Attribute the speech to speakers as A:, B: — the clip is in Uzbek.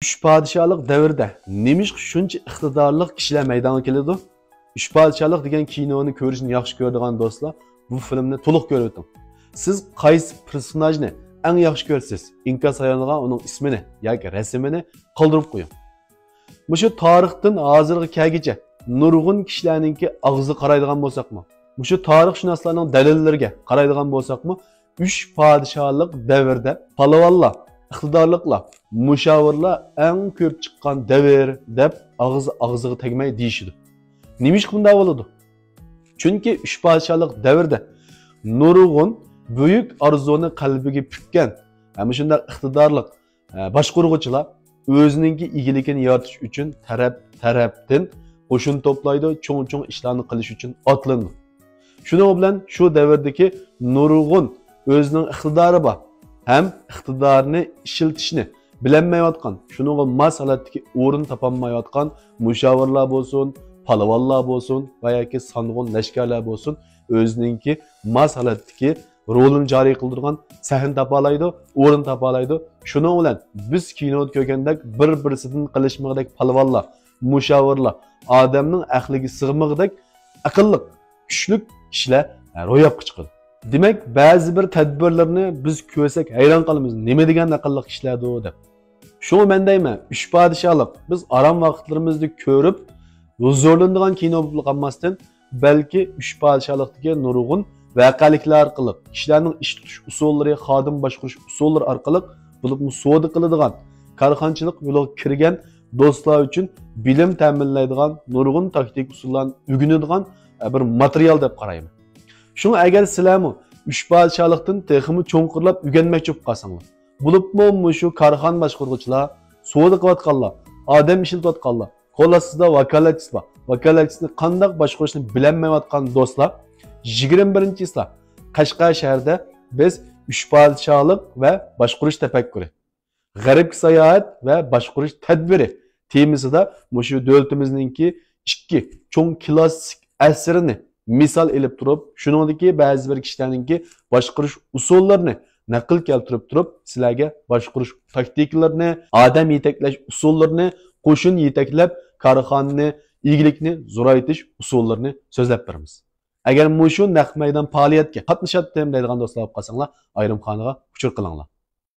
A: Üç padişahlık devirde nemiş şuncha iqtidorli kishilar maydonga keladi? Üç padişahlık degan kinoni ko'rishni yaxshi ko'radigan do'stlar, bu filmni to'liq ko'rib o'ting. Siz qaysi personajni eng yaxshi ko'rsiz? Inkas ayolga uning ismini yoki rasmini qoldirib qo'ying. Mushu tarixdan hozirga kelguncha nurg'un kishilarningki og'zi qaraydigan bo'lsaqmi, mushu tarixshunoslarning dalillariga qaraydigan bo'lsaqmi, üç padişahlık devirde palavonlar, iqtidorliqlar, mushavirlar eng ko'p chiqqan devir deb og'ziga tegmay deyishidi. Nimish bunday bo'ladi? Chunki üç padişahlık devirde nurg'un buyuk arzuni qalbiga pukkan, ana shunday iqtidorliq boshqaruvchilar o'zininki egiligini yaratish uchun tarafdan qo'shin to'playdi, cho'ng ishlarni qilish uchun otlandi. Shuning bilan shu davrdagi nurg'un o'zining iqtidori bor, ham iqtidorni ishiltishni bilolmayotgan, shuningga mos holatdagi o'rin topolmayotgan mushavirlar bo'lsin, palavonlar bo'lsin va yoki sang'un lashkarlar bo'lsin, o'zininki mos holatdagi rolini joriy qildirgan sahn topalaydi, o'rin topalaydi. Shuning bilan biz kinoda ko'rgandek bir-birisidan qilishmag'idek palavonlar, mushavirlar, odamning aqliga sig'mag'idek aqlli, kuchli kishilar ro'yobga chiqadi. Demek ba'zi bir tadbirlarni biz ko'rsak hayron qolamiz. Nima degan aqlli kishilardir deb. Shuni men deyman, üç padişahlık biz aram vaqtlarimizda ko'rib, huzurlanadigan kino bo'lib qolmasdan, balki üç padişahlıkdagi nurg'un voqeliklar orqali, kishilarning ish tutish usullari, xodim boshqarish usullari orqali bo'lib savdo qiladigan, korxonchilik yo'liga kirgan do'stlar uchun bilim ta'minlaydigan nurg'un taktik usullarni o'rganadigan bir material deb qarayman. Şunu eğer sizlermi üç padişahlıktan teximi çoğunqurlap ügenmekçi bo'lib qolsanglar, bulupmu şu karxan başqurg'uchilar, savdo qilayotganlar, odam ishlatayotganlar, qo'lasida vakolatchisi bor. Vakolatchisini qanday boshqarishni bilolmayotgan do'stlar, 21-islar Qashqar shahrida biz üç padişahlık ve boshqarish tafakkuri, g'arbga sayohat ve boshqarish tadbiri temasida mushu davlatimizningki ikki cho'ng klassik asrini misal elib turib, shuningdeki ba'zi bir kishilarningki boshqarish usullarini naql keltirib turib, sizlarga boshqarish taktikalarni, odam yetaklash usullarini, qo'shin yetaklab korxonni, egilikni zo'raytish usullarini so'zlab beramiz. Agar mushu naq maydon faoliyatga qatnashyaptim deydigan do'stlar bo'lib qolsanglar, ayrim xonaga uchur qilinglar.